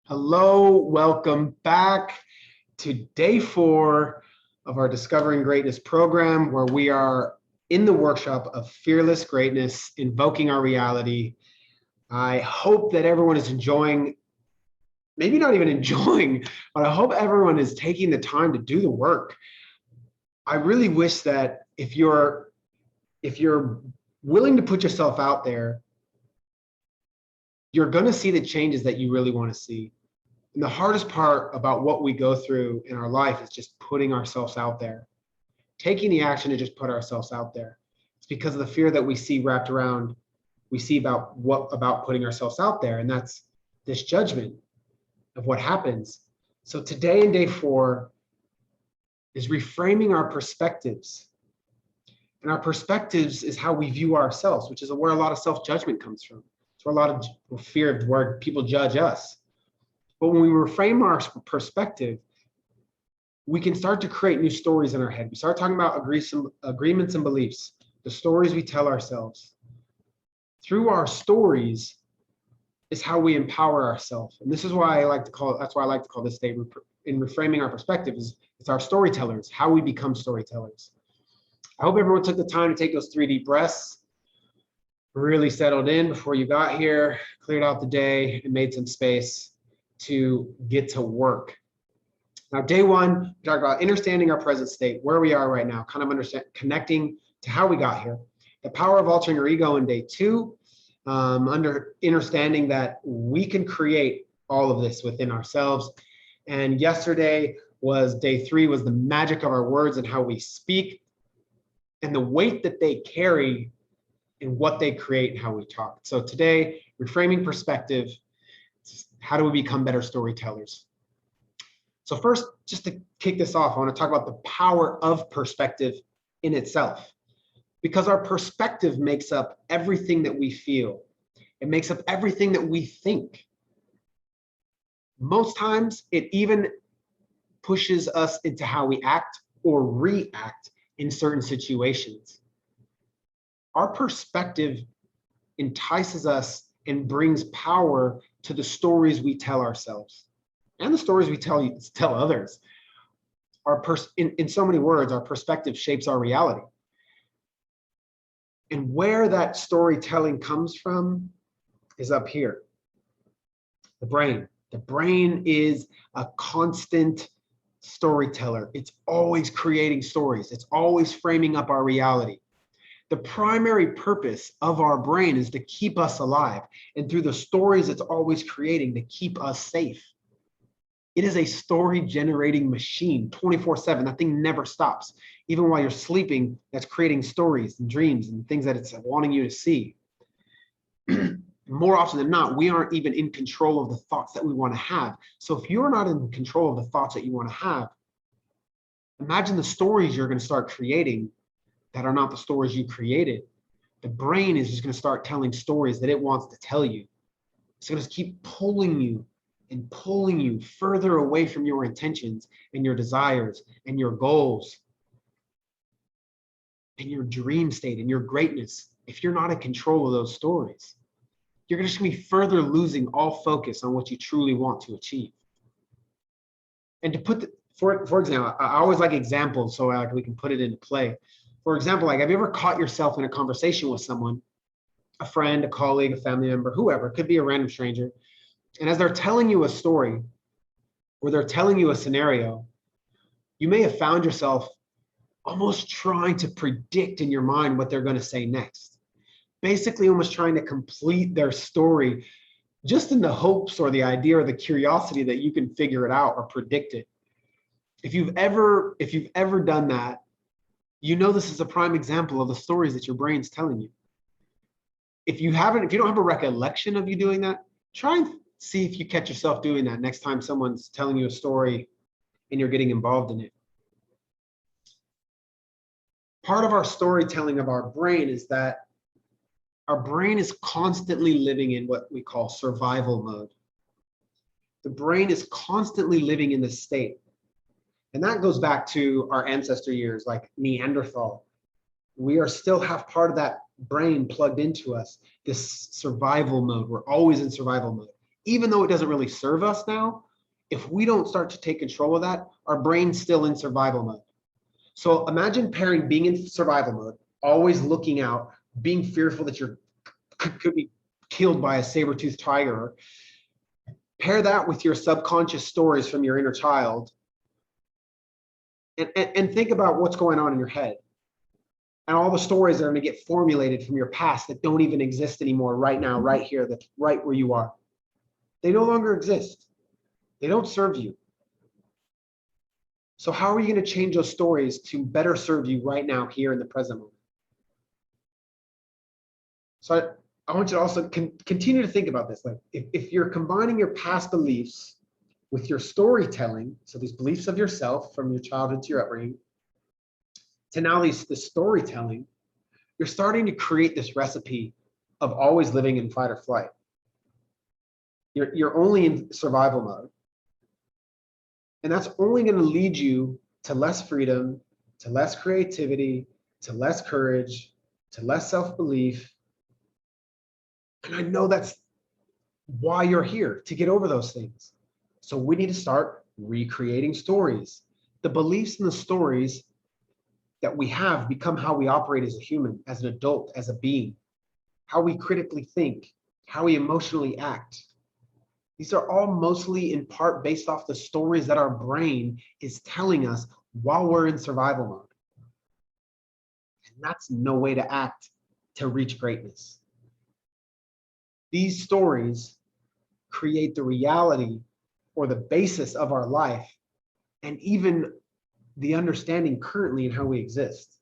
Hello, welcome back to day 4 of our Discovering Greatness program, where we are in the workshop of Fearless Greatness, Invoking Our Reality. I hope that everyone is enjoying, maybe not even enjoying, but I hope everyone is taking the time to do the work. I really wish that if you're willing to put yourself out there, you're going to see the changes that you really want to see. And the hardest part about what we go through in our life is just putting ourselves out there, taking the action to just put ourselves out there. It's because of the fear that we see wrapped around, we see about putting ourselves out there. And that's this judgment of what happens. So today in day 4 is reframing our perspectives. And our perspectives is how we view ourselves, which is where a lot of self-judgment comes from. It's where a lot of fear of where people judge us. But when we reframe our perspective, we can start to create new stories in our head. We start talking about agreements and beliefs, the stories we tell ourselves. Through our stories is how we empower ourselves. And this is why I like to call this day in reframing our perspective, it's our storytellers, how we become storytellers. I hope everyone took the time to take those 3 deep breaths, really settled in before you got here, cleared out the day, and made some space to get to work. Now, day 1, we talk about understanding our present state, where we are right now, kind of connecting to how we got here. The power of altering our ego in day 2, understanding that we can create all of this within ourselves. And yesterday was day 3, was the magic of our words and how we speak and the weight that they carry in what they create and how we talk. So today, reframing perspective. How do we become better storytellers? So first, just to kick this off, I want to talk about the power of perspective in itself, because our perspective makes up everything that we feel. It makes up everything that we think. Most times, it even pushes us into how we act or react in certain situations. Our perspective entices us and brings power to the stories we tell ourselves and the stories we tell others. In so many words, our perspective shapes our reality. And where that storytelling comes from is up here, the brain. The brain is a constant storyteller. It's always creating stories. It's always framing up our reality. The primary purpose of our brain is to keep us alive, and through the stories it's always creating to keep us safe. It is a story generating machine 24/7. That thing never stops. Even while you're sleeping, that's creating stories and dreams and things that it's wanting you to see. More often than not, we aren't even in control of the thoughts that we want to have. So if you're not in control of the thoughts that you want to have, imagine the stories you're going to start creating that are not the stories you created. The brain is just going to start telling stories that it wants to tell you. It's going to keep pulling you and pulling you further away from your intentions and your desires and your goals and your dream state and your greatness. If you're not in control of those stories, you're just going to be further losing all focus on what you truly want to achieve. And to put for example, I always like examples so we can put it into play. For example, like, have you ever caught yourself in a conversation with someone, a friend, a colleague, a family member, whoever, it could be a random stranger, and as they're telling you a story or they're telling you a scenario, you may have found yourself almost trying to predict in your mind what they're going to say next, basically almost trying to complete their story just in the hopes or the idea or the curiosity that you can figure it out or predict it. If you've ever done that, you know this is a prime example of the stories that your brain's telling you. If you don't have a recollection of you doing that, try and see if you catch yourself doing that next time someone's telling you a story and you're getting involved in it. Part of our storytelling of our brain is that our brain is constantly living in what we call survival mode. The brain is constantly living in this state. And that goes back to our ancestor years, like Neanderthal. We still have part of that brain plugged into us, this survival mode. We're always in survival mode. even though it doesn't really serve us now, if we don't start to take control of that, our brain's still in survival mode. So imagine pairing being in survival mode, always looking out, being fearful that you're could be killed by a saber-toothed tiger. Pair that with your subconscious stories from your inner child, and think about what's going on in your head and all the stories that are going to get formulated from your past that don't even exist anymore right now, right here, that's right where you are. They no longer exist. They don't serve you. So how are you going to change those stories to better serve you right now, here in the present moment? So I want you to also continue to think about this. Like if you're combining your past beliefs with your storytelling, so these beliefs of yourself from your childhood to your upbringing, to now the storytelling, you're starting to create this recipe of always living in fight or flight. You're only in survival mode. And that's only going to lead you to less freedom, to less creativity, to less courage, to less self-belief. And I know that's why you're here, to get over those things. So we need to start recreating stories. The beliefs and the stories that we have become how we operate as a human, as an adult, as a being, how we critically think, how we emotionally act. These are all mostly in part based off the stories that our brain is telling us while we're in survival mode. And that's no way to act to reach greatness. These stories create the reality or the basis of our life and even the understanding currently in how we exist.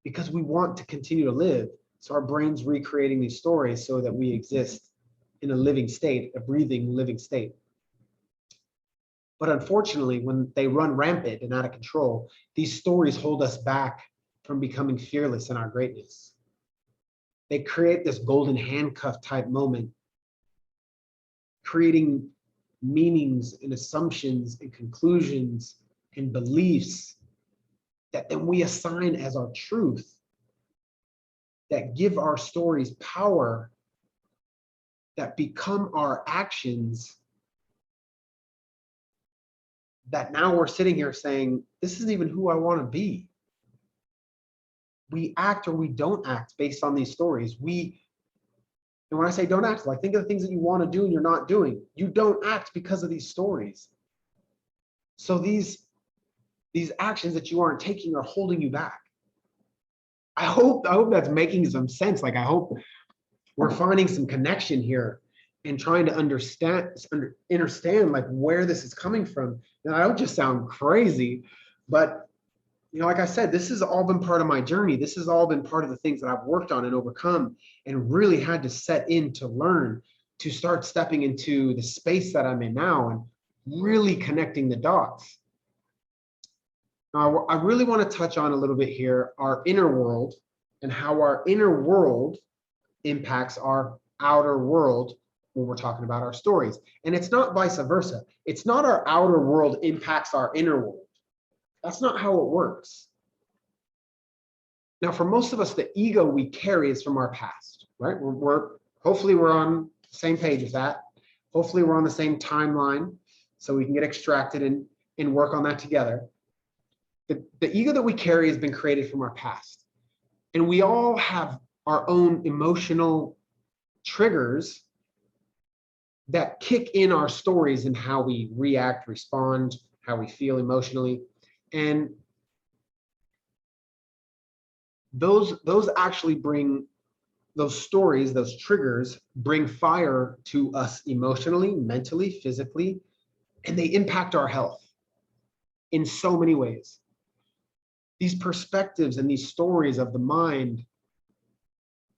Because we want to continue to live, so our brain's recreating these stories so that we exist in a living state, a breathing, living state. But unfortunately, when they run rampant and out of control, these stories hold us back from becoming fearless in our greatness. They create this golden handcuff type moment, creating meanings and assumptions and conclusions and beliefs that then we assign as our truth, that give our stories power, that become our actions, that now we're sitting here saying, this isn't even who I want to be. We act or we don't act based on these stories. And when I say don't act, like think of the things that you want to do and you're not doing. You don't act because of these stories. So these actions that you aren't taking are holding you back. I hope that's making some sense. Like I hope we're finding some connection here and trying to understand like where this is coming from. And I don't just sound crazy, but like I said, this has all been part of my journey. This has all been part of the things that I've worked on and overcome and really had to set in to learn, to start stepping into the space that I'm in now and really connecting the dots. Now, I really want to touch on a little bit here, our inner world and how our inner world impacts our outer world when we're talking about our stories. And it's not vice versa. It's not our outer world impacts our inner world. That's not how it works. Now, for most of us, the ego we carry is from our past, right? Hopefully we're on the same page with that. Hopefully we're on the same timeline so we can get extracted and work on that together. The ego that we carry has been created from our past. And we all have our own emotional triggers that kick in our stories and how we react, respond, how we feel emotionally. And those actually bring, those stories, those triggers bring fire to us emotionally, mentally, physically, and they impact our health in so many ways. These perspectives and these stories of the mind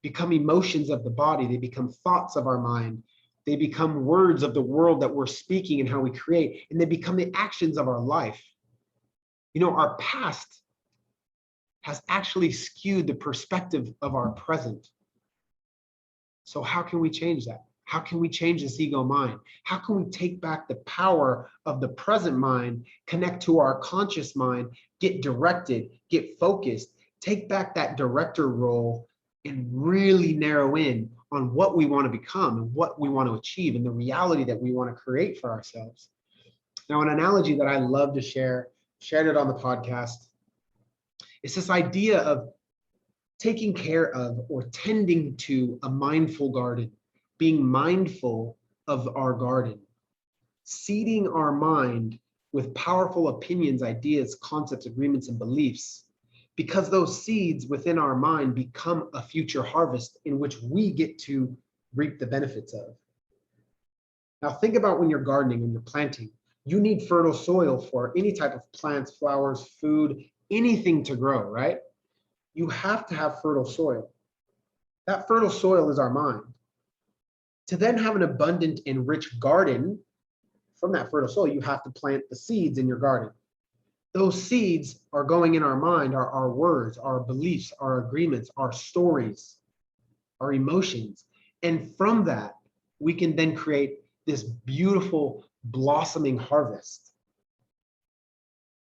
become emotions of the body. They become thoughts of our mind. They become words of the world that we're speaking and how we create, and they become the actions of our life. Our past has actually skewed the perspective of our present. So how can we change that? How can we change this ego mind? How can we take back the power of the present mind, connect to our conscious mind, get directed, get focused, take back that director role and really narrow in on what we want to become and what we want to achieve and the reality that we want to create for ourselves. Now, an analogy that I love to share, shared it on the podcast, is this idea of taking care of or tending to a mindful garden, being mindful of our garden, seeding our mind with powerful opinions, ideas, concepts, agreements, and beliefs, because those seeds within our mind become a future harvest in which we get to reap the benefits of. Now, think about when you're gardening, when you're planting, you need fertile soil for any type of plants, flowers, food, anything to grow, right? You have to have fertile soil. That fertile soil is our mind. To then have an abundant and rich garden from that fertile soil, you have to plant the seeds in your garden. Those seeds are going in our mind, our words, our beliefs, our agreements, our stories, our emotions. And from that, we can then create this beautiful blossoming harvest.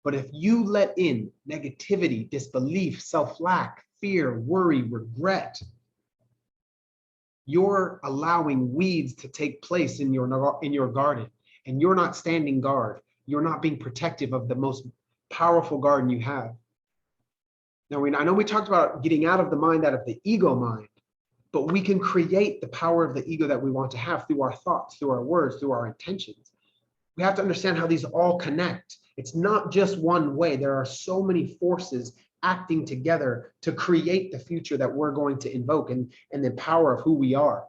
But if you let in negativity, disbelief, self-lack, fear, worry, regret, you're allowing weeds to take place in your garden, and you're not standing guard. You're not being protective of the most powerful garden you have. Now, I know we talked about getting out of the mind, out of the ego mind, but we can create the power of the ego that we want to have through our thoughts, through our words, through our intentions. We have to understand how these all connect. It's not just one way. There are so many forces acting together to create the future that we're going to invoke and the power of who we are.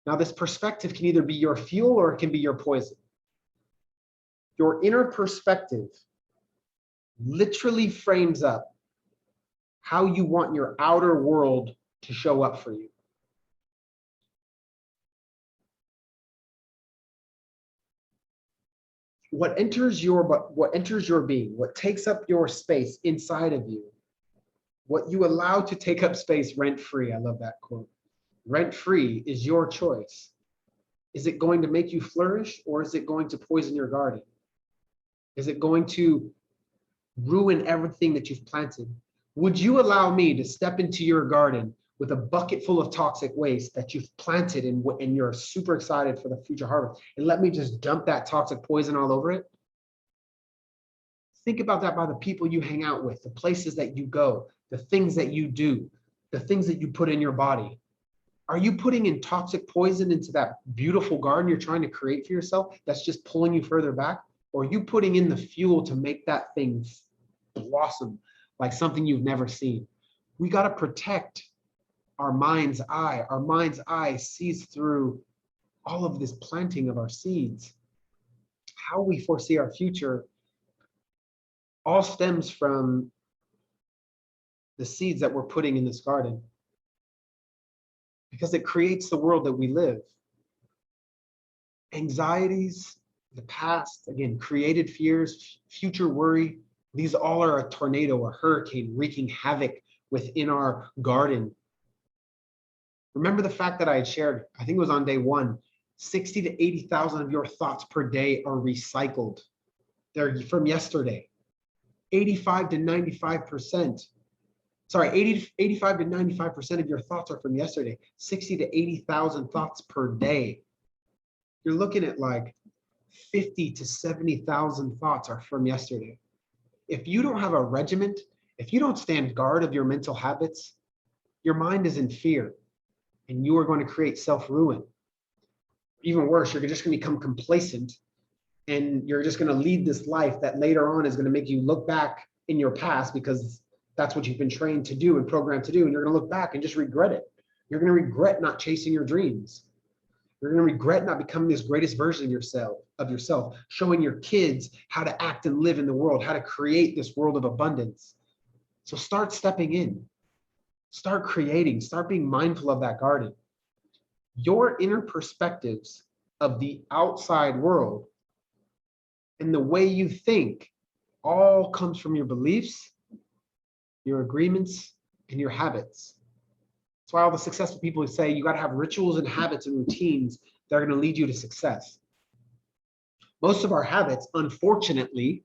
Now, this perspective can either be your fuel or it can be your poison. Your inner perspective literally frames up how you want your outer world to show up for you. What enters your being, what takes up your space inside of you, what you allow to take up space rent-free. I love that quote. Rent-free is your choice. Is it going to make you flourish, or is it going to poison your garden? Is it going to ruin everything that you've planted? Would you allow me to step into your garden with a bucket full of toxic waste that you've planted and you're super excited for the future harvest, and let me just dump that toxic poison all over it? Think about that by the people you hang out with, the places that you go, the things that you do, the things that you put in your body. Are you putting in toxic poison into that beautiful garden you're trying to create for yourself that's just pulling you further back? Or are you putting in the fuel to make that thing blossom like something you've never seen? We got to protect our mind's eye. Our mind's eye sees through all of this planting of our seeds. How we foresee our future all stems from the seeds that we're putting in this garden, because it creates the world that we live. Anxieties, the past, again, created fears, future worry, these all are a tornado, a hurricane wreaking havoc within our garden. Remember the fact that I had shared, I think it was on day one, 60 to 80,000 of your thoughts per day are recycled. They're from yesterday. 85 to 95%. Sorry, 85 to 95% of your thoughts are from yesterday. 60 to 80,000 thoughts per day. You're looking at like 50 to 70,000 thoughts are from yesterday. If you don't have a regiment, if you don't stand guard of your mental habits, your mind is in fear and you are going to create self-ruin. Even worse, you're just going to become complacent and you're just going to lead this life that later on is going to make you look back in your past, because that's what you've been trained to do and programmed to do. And you're going to look back and just regret it. You're going to regret not chasing your dreams. You're going to regret not becoming this greatest version of yourself, showing your kids how to act and live in the world, how to create this world of abundance. So start stepping in, start creating, start being mindful of that garden. Your inner perspectives of the outside world and the way you think all comes from your beliefs, your agreements, and your habits. That's why all the successful people say you got to have rituals and habits and routines that are going to lead you to success. Most of our habits, unfortunately,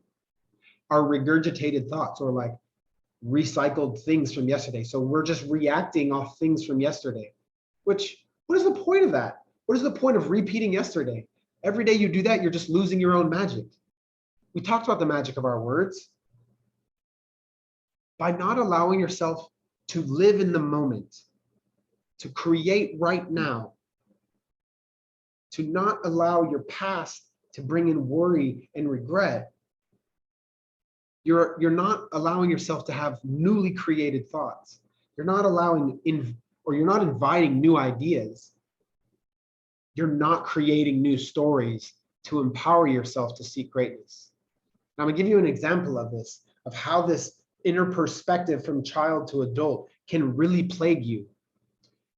are regurgitated thoughts, or like recycled things from yesterday. So we're just reacting off things from yesterday, which, what is the point of that? What is the point of repeating yesterday? Every day you do that, you're just losing your own magic. We talked about the magic of our words. By not allowing yourself to live in the moment, to create right now, to not allow your past to bring in worry and regret, you're not allowing yourself to have newly created thoughts. You're not allowing you're not inviting new ideas. You're not creating new stories to empower yourself to seek greatness. Now, I'm gonna give you an example of this, of how this inner perspective from child to adult can really plague you.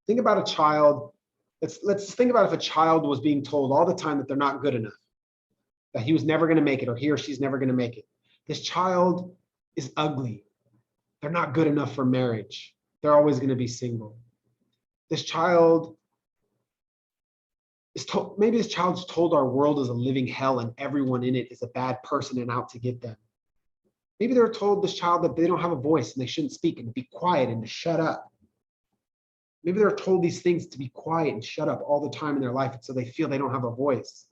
Think about a child. Let's think about if a child was being told all the time that they're not good enough, that he was never going to make it, or he or she's never going to make it. This child is ugly. They're not good enough for marriage. They're always going to be single. This child is told, maybe this child's told our world is a living hell and everyone in it is a bad person and out to get them. Maybe they're told, this child, that they don't have a voice and they shouldn't speak and to be quiet and to shut up. Maybe they're told these things to be quiet and shut up all the time in their life, and so they feel they don't have a voice.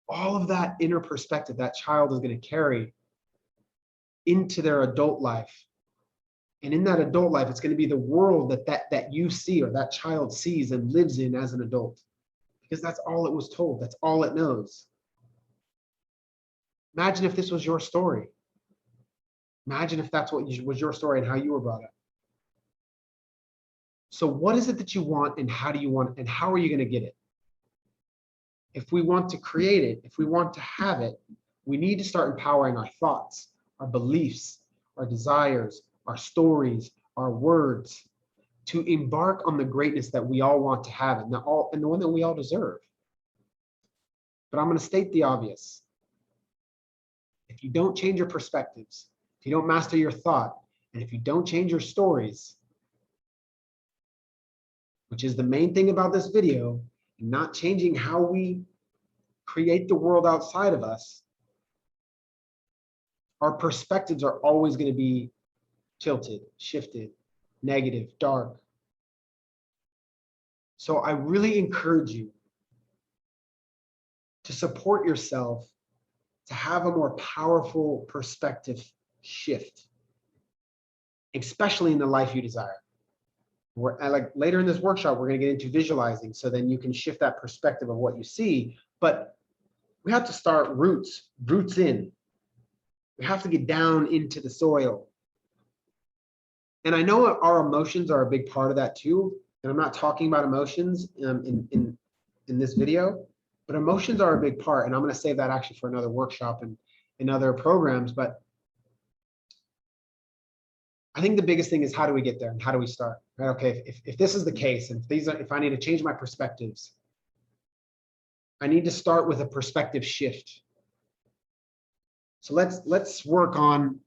All of that inner perspective that child is going to carry into their adult life. And in that adult life, it's going to be the world that you see, or that child sees and lives in as an adult, because that's all it was told. That's all it knows. Imagine if this was your story. Imagine if that's what was your story and how you were brought up. So what is it that you want, and how do you want it, and how are you going to get it? If we want to create it, if we want to have it, we need to start empowering our thoughts, our beliefs, our desires, our stories, our words, to embark on the greatness that we all want to have, and the one that we all deserve. But I'm going to state the obvious. If you don't change your perspectives, if you don't master your thought, and if you don't change your stories, which is the main thing about this video, not changing how we create the world outside of us, our perspectives are always going to be tilted, shifted, negative, dark. So I really encourage you to support yourself, to have a more powerful perspective shift, especially in the life you desire. Like later in this workshop, we're going to get into visualizing, so then you can shift that perspective of what you see. But we have to start roots in. We have to get down into the soil. And I know our emotions are a big part of that too. And I'm not talking about emotions in this video, but emotions are a big part. And I'm going to save that actually for another workshop and in other programs. But I think the biggest thing is, how do we get there and how do we start? Right? Okay, if this is the case, and if I need to change my perspectives, I need to start with a perspective shift. So let's work on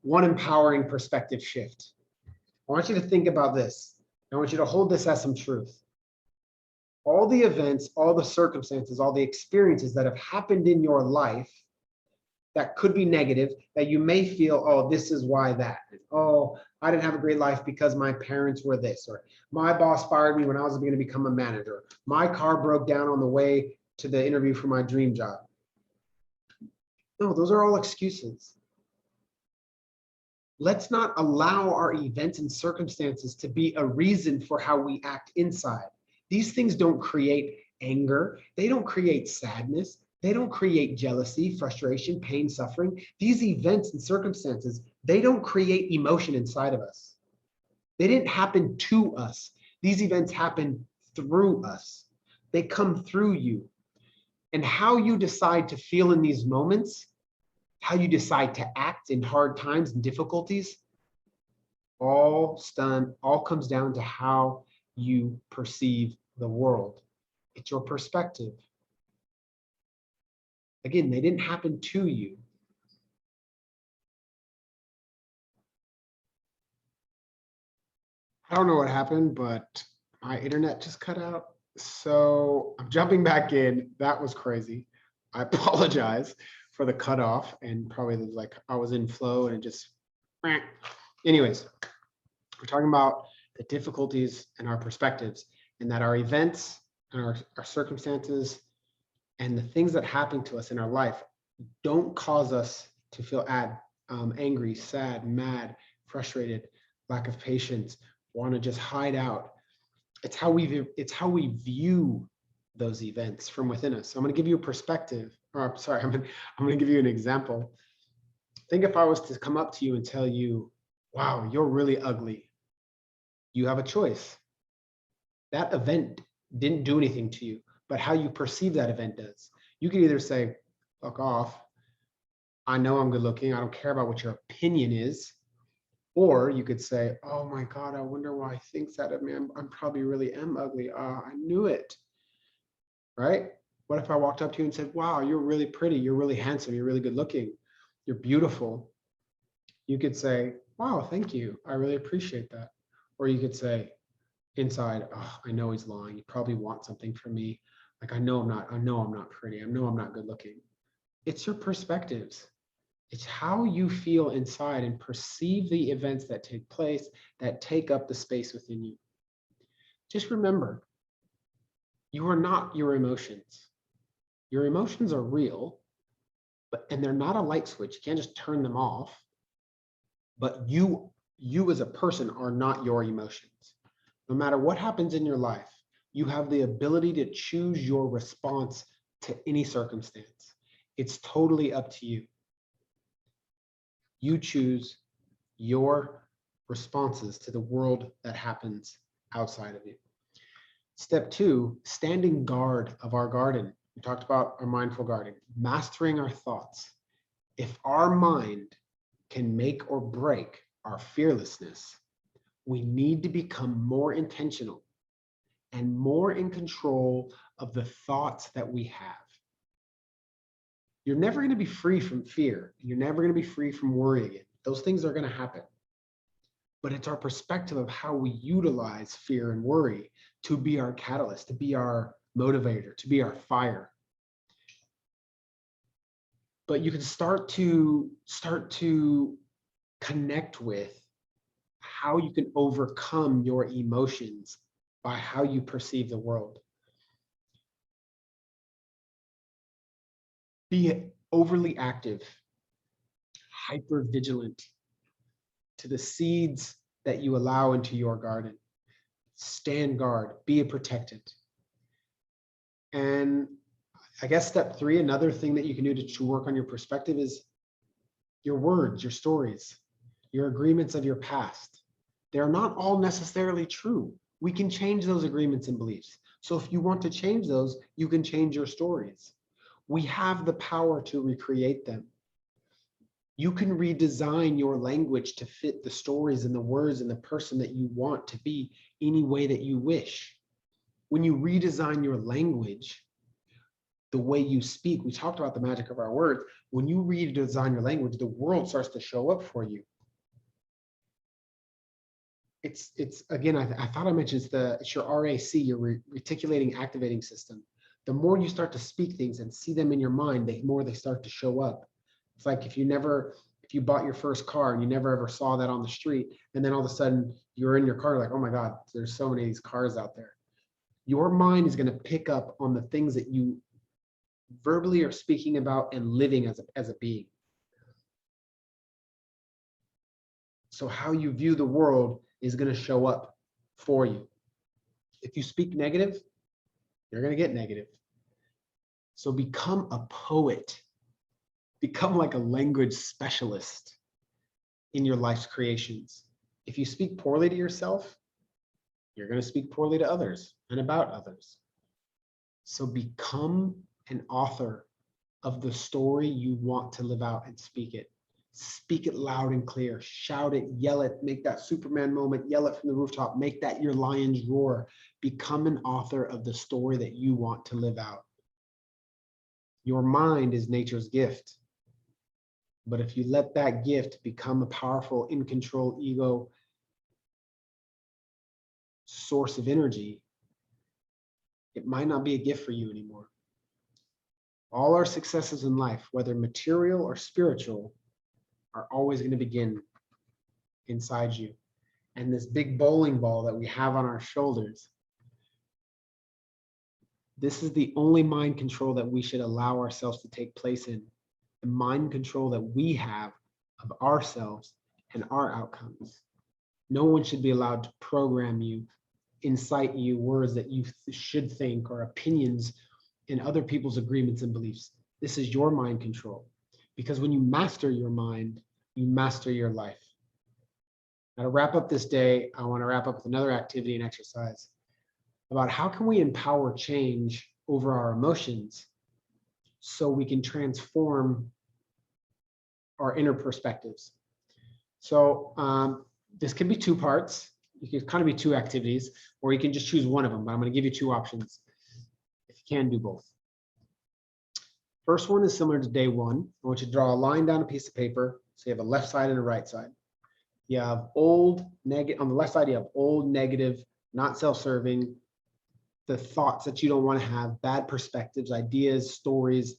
one empowering perspective shift. I want you to think about this. I want you to hold this as some truth. All the events, all the circumstances, all the experiences that have happened in your life that could be negative, that you may feel, oh, this is why that. Oh, I didn't have a great life because my parents were this, or my boss fired me when I was going to become a manager. My car broke down on the way to the interview for my dream job. No, those are all excuses. Let's not allow our events and circumstances to be a reason for how we act inside. These things don't create anger. They don't create sadness. They don't create jealousy, frustration, pain, suffering. These events and circumstances, they don't create emotion inside of us. They didn't happen to us. These events happen through us. They come through you. And how you decide to feel in these moments, how you decide to act in hard times and difficulties, all comes down to how you perceive the world. It's your perspective. Again, they didn't happen to you. I don't know what happened, but my internet just cut out. So I'm jumping back in. That was crazy. I apologize for the cutoff, and probably like I was in flow and it just Anyways, we're talking about the difficulties and our perspectives, and that our events and our circumstances and the things that happen to us in our life don't cause us to feel angry, sad, mad, frustrated, lack of patience, want to just hide out. It's how we view those events from within us. So I'm going to give you a perspective, or sorry, I'm going to give you an example. Think if I was to come up to you and tell you, wow, you're really ugly. You have a choice. That event didn't do anything to you, but how you perceive that event does. You can either say, fuck off. I know I'm good looking. I don't care about what your opinion is. Or you could say, oh my God, I wonder why he thinks that of me. I'm probably really am ugly. I knew it. Right? What if I walked up to you and said, wow, you're really pretty. You're really handsome. You're really good looking. You're beautiful. You could say, wow, thank you. I really appreciate that. Or you could say inside, oh, I know he's lying. He probably wants something from me. Like, I know I'm not pretty. I know I'm not good looking. It's your perspectives. It's how you feel inside and perceive the events that take place, that take up the space within you. Just remember, you are not your emotions. Your emotions are real, and they're not a light switch. You can't just turn them off. But you as a person are not your emotions. No matter what happens in your life, you have the ability to choose your response to any circumstance. It's totally up to you. You choose your responses to the world that happens outside of you. Step 2, standing guard of our garden. We talked about our mindful gardening, mastering our thoughts. If our mind can make or break our fearlessness, we need to become more intentional and more in control of the thoughts that we have. You're never going to be free from fear. You're never going to be free from worrying. Those things are going to happen. But it's our perspective of how we utilize fear and worry to be our catalyst, to be our motivator, to be our fire. But you can start to connect with how you can overcome your emotions by how you perceive the world. Be overly active, hyper vigilant to the seeds that you allow into your garden. Stand guard, be protected. And I guess step 3, another thing that you can do to work on your perspective is your words, your stories, your agreements of your past. They're not all necessarily true. We can change those agreements and beliefs. So if you want to change those, you can change your stories. We have the power to recreate them. You can redesign your language to fit the stories and the words and the person that you want to be any way that you wish. When you redesign your language, the way you speak, we talked about the magic of our words. When you redesign your language, the world starts to show up for you. It's again, I thought I mentioned it's your RAC, your reticulating activating system. The more you start to speak things and see them in your mind, the more they start to show up. It's like if you bought your first car and you never ever saw that on the street, and then all of a sudden you're in your car, like, oh my God, there's so many of these cars out there. Your mind is going to pick up on the things that you verbally are speaking about and living as a being. So how you view the world is going to show up for you. If you speak negative, you're going to get negative. So become a poet. Become like a language specialist in your life's creations. If you speak poorly to yourself, you're going to speak poorly to others and about others. So become an author of the story you want to live out and speak it. Speak it loud and clear, shout it, yell it, make that Superman moment, yell it from the rooftop, make that your lion's roar. Become an author of the story that you want to live out. Your mind is nature's gift. But if you let that gift become a powerful, in control ego source of energy, it might not be a gift for you anymore. All our successes in life, whether material or spiritual, are always going to begin inside you. And this big bowling ball that we have on our shoulders, this is the only mind control that we should allow ourselves to take place in. The mind control that we have of ourselves and our outcomes. No one should be allowed to program you, incite you words that you should think or opinions in other people's agreements and beliefs. This is your mind control. Because when you master your mind, you master your life. Now, to wrap up this day, I want to wrap up with another activity and exercise about how can we empower change over our emotions so we can transform our inner perspectives. So this could be two parts. It could kind of be two activities, or you can just choose one of them, but I'm going to give you two options if you can do both. First one is similar to day one. I want you to draw a line down a piece of paper. So you have a left side and a right side. You have old, negative. On the left side, you have old, negative, not self-serving, the thoughts that you don't want to have, bad perspectives, ideas, stories,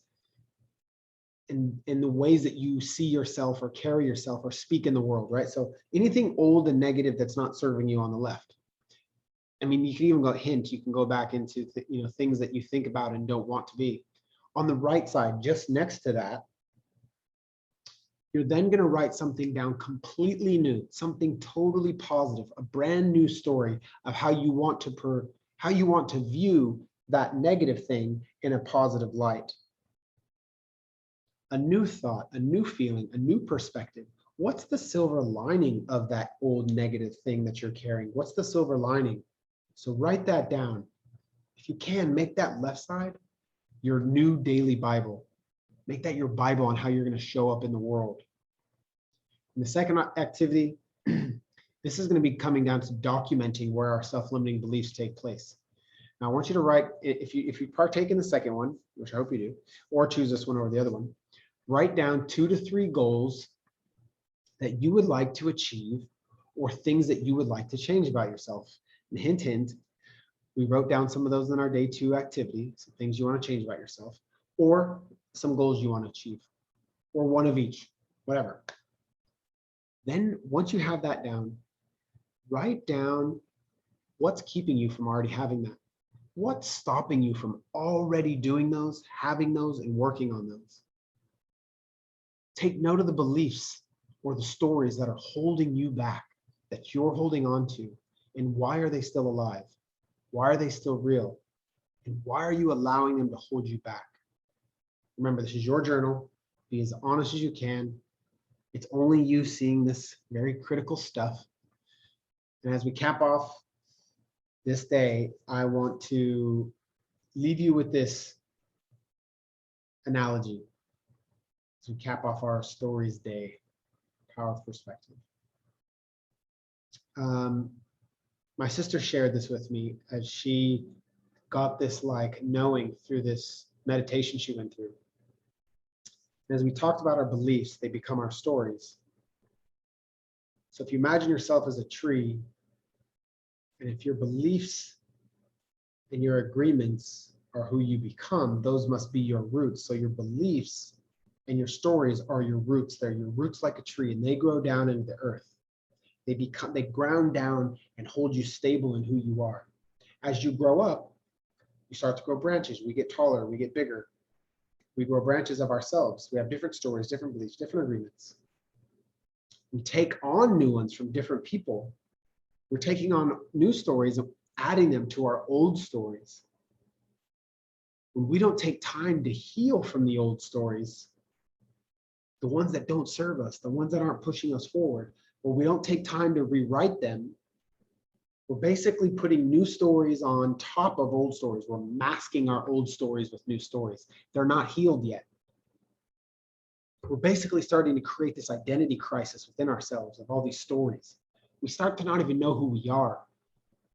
and the ways that you see yourself or carry yourself or speak in the world, right? So anything old and negative that's not serving you on the left. I mean, you can even go hint, you can go back into things that you think about and don't want to be. On the right side, just next to that, you're then going to write something down completely new, something totally positive, a brand new story of how you want to view that negative thing in a positive light. A new thought, a new feeling, a new perspective. What's the silver lining of that old negative thing that you're carrying? What's the silver lining? So write that down. If you can, make that left side your new daily Bible. Make that your Bible on how you're going to show up in the world. And the second activity, this is going to be coming down to documenting where our self-limiting beliefs take place. Now I want you to write, if you partake in the second one, which I hope you do, or choose this one over the other one, write down 2 to 3 goals that you would like to achieve or things that you would like to change about yourself. And hint, hint, we wrote down some of those in our day 2 activity, some things you want to change about yourself, or some goals you want to achieve, or one of each, whatever. Then once you have that down, write down what's keeping you from already having that. What's stopping you from already doing those, having those, and working on those? Take note of the beliefs or the stories that are holding you back, that you're holding on to, and why are they still alive? Why are they still real? And why are you allowing them to hold you back? Remember, this is your journal. Be as honest as you can. It's only you seeing this very critical stuff. And as we cap off this day, I want to leave you with this analogy as we cap off our stories day, power of perspective. My sister shared this with me as she got this like knowing through this meditation she went through. And as we talked about our beliefs, they become our stories. So if you imagine yourself as a tree, and if your beliefs and your agreements are who you become, those must be your roots. So your beliefs and your stories are your roots. They're your roots like a tree, and they grow down into the earth. They ground down and hold you stable in who you are. As you grow up, you start to grow branches. We get taller, we get bigger. We grow branches of ourselves. We have different stories, different beliefs, different agreements. We take on new ones from different people. We're taking on new stories and adding them to our old stories. When we don't take time to heal from the old stories, the ones that don't serve us, the ones that aren't pushing us forward, or we don't take time to rewrite them, we're basically putting new stories on top of old stories. We're masking our old stories with new stories. They're not healed yet. We're basically starting to create this identity crisis within ourselves of all these stories. We start to not even know who we are.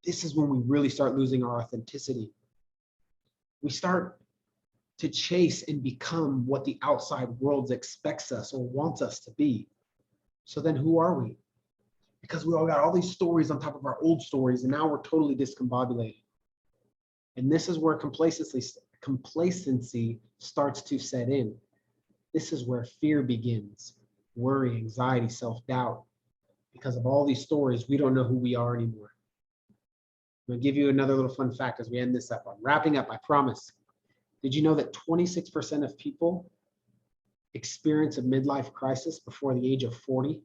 This is when we really start losing our authenticity. We start to chase and become what the outside world expects us or wants us to be. So then who are we? Because we all got all these stories on top of our old stories, and now we're totally discombobulated. And this is where complacency starts to set in. This is where fear begins, worry, anxiety, self-doubt. because of all these stories, we don't know who we are anymore. I'm gonna give you another little fun fact as we end this up. I'm wrapping up, I promise. Did you know that 26% of people experience a midlife crisis before the age of 40?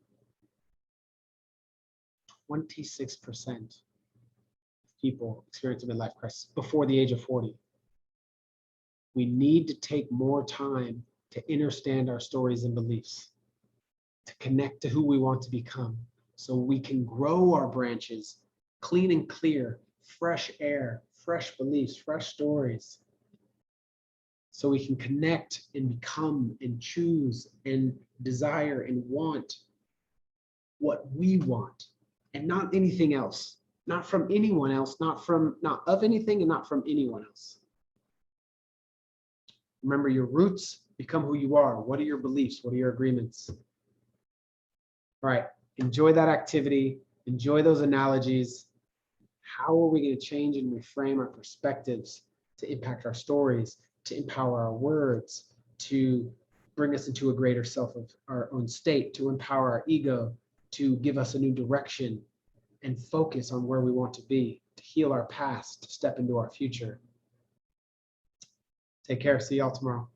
26% of people experience a midlife crisis before the age of 40. We need to take more time to understand our stories and beliefs, to connect to who we want to become, so we can grow our branches clean and clear, fresh air, fresh beliefs, fresh stories, so we can connect and become and choose and desire and want what we want and not anything else, not from anyone else, not of anything and not from anyone else. Remember, your roots become who you are. What are your beliefs? What are your agreements? All right, enjoy that activity. Enjoy those analogies. How are we going to change and reframe our perspectives to impact our stories, to empower our words, to bring us into a greater self of our own state, to empower our ego, to give us a new direction and focus on where we want to be, to heal our past, to step into our future. Take care. See y'all tomorrow.